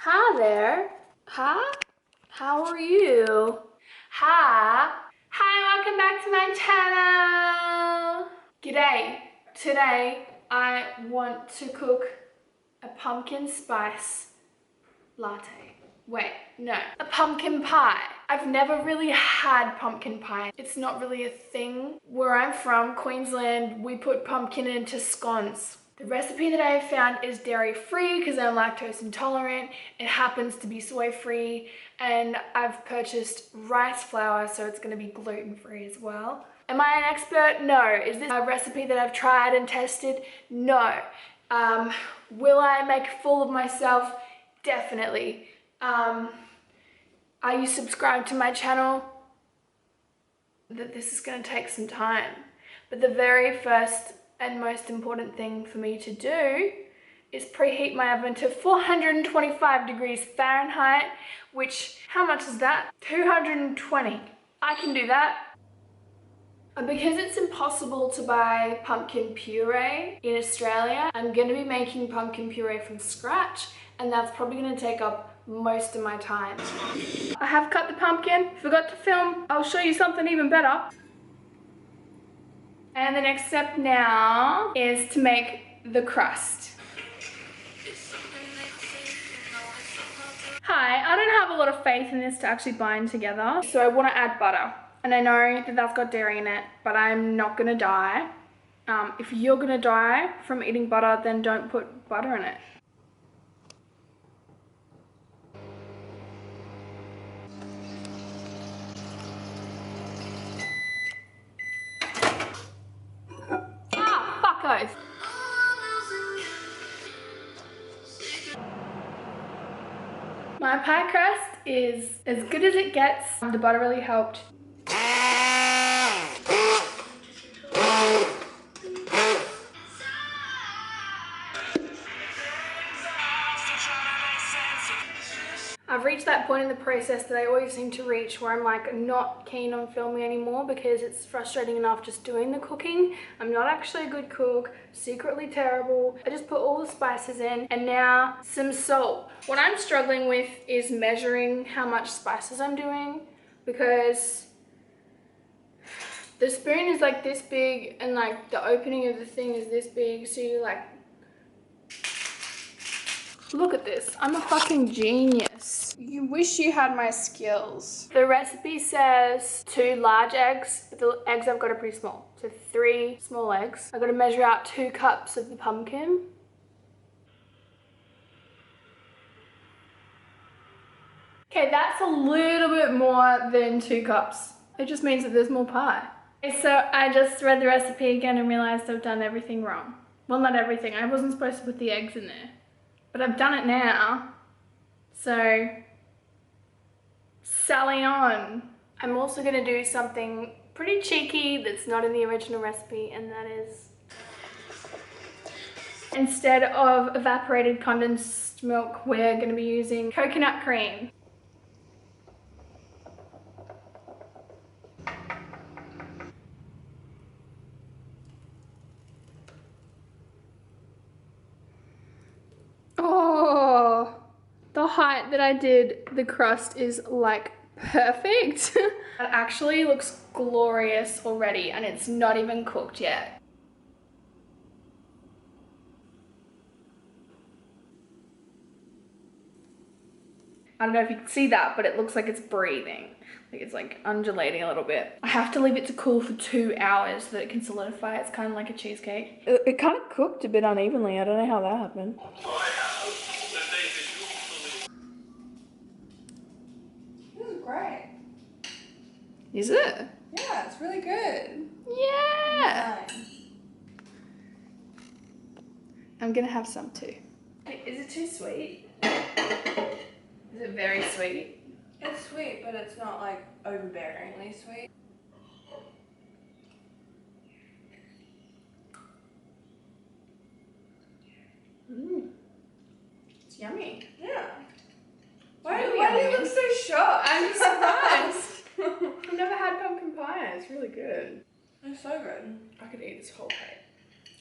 Hi there. Hi? How are you? Hi. Hi, welcome back to my channel. G'day. Today I want to cook a pumpkin spice latte. Wait, no, a pumpkin pie. I've never really had pumpkin pie. It's not really a thing. Where I'm from, Queensland, we put pumpkin into scones. The recipe that I have found is dairy free because I'm lactose intolerant. It happens to be soy free, and I've purchased rice flour, so it's going to be gluten free as well. Am I an expert? No. Is this a recipe that I've tried and tested? No. Will I make a fool of myself? Definitely. Are you subscribed to my channel? That this is going to take some time. But the very first and most important thing for me to do is preheat my oven to 425 degrees Fahrenheit, which, how much is that? 220. I can do that. Because it's impossible to buy pumpkin puree in Australia, I'm going to be making pumpkin puree from scratch, and that's probably going to take up most of my time. I have cut the pumpkin, forgot to film. I'll show you something even better. And the next step now is to make the crust. Hi, I don't have a lot of faith in this to actually bind together, so I want to add butter. And I know that that's got dairy in it, but I'm not gonna die. If you're gonna die from eating butter, then don't put butter in it. Ah, fuckos. My pie crust is as good as it gets. The butter really helped. I've reached that point in the process that I always seem to reach where I'm like not keen on filming anymore because it's frustrating enough just doing the cooking. I'm not actually a good cook, secretly terrible. I just put all the spices in and now some salt. What I'm struggling with is measuring how much spices I'm doing because the spoon is like this big and like the opening of the thing is this big, so you like, look at this, I'm a fucking genius. You wish you had my skills. The recipe says 2 large eggs, but the eggs I've got are pretty small. So 3 small eggs. I've got to measure out 2 cups of the pumpkin. Okay, that's a little bit more than 2 cups. It just means that there's more pie. Okay, so I just read the recipe again and realized I've done everything wrong. Well, not everything. I wasn't supposed to put the eggs in there. But I've done it now, so sally on. I'm also gonna do something pretty cheeky that's not in the original recipe, and that is, instead of evaporated condensed milk, we're gonna be using coconut cream. Oh, the height that I did the crust is like perfect. It actually looks glorious already and it's not even cooked yet. I don't know if you can see that, but it looks like it's breathing. Like it's like undulating a little bit. I have to leave it to cool for 2 hours so that it can solidify. It's kind of like a cheesecake. It kind of cooked a bit unevenly. I don't know how that happened. This is great. Is it? Yeah, it's really good. Yeah. Nice. I'm gonna have some too. Is it too sweet? Is it very sweet? It's sweet, but it's not like overbearingly sweet. It's yummy. Yeah. Why do you look so shocked? I'm surprised. I've never had pumpkin pie. It's really good. It's so good. I could eat this whole plate.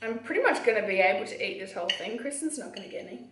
I'm pretty much gonna be able to eat this whole thing. Kristen's not gonna get any.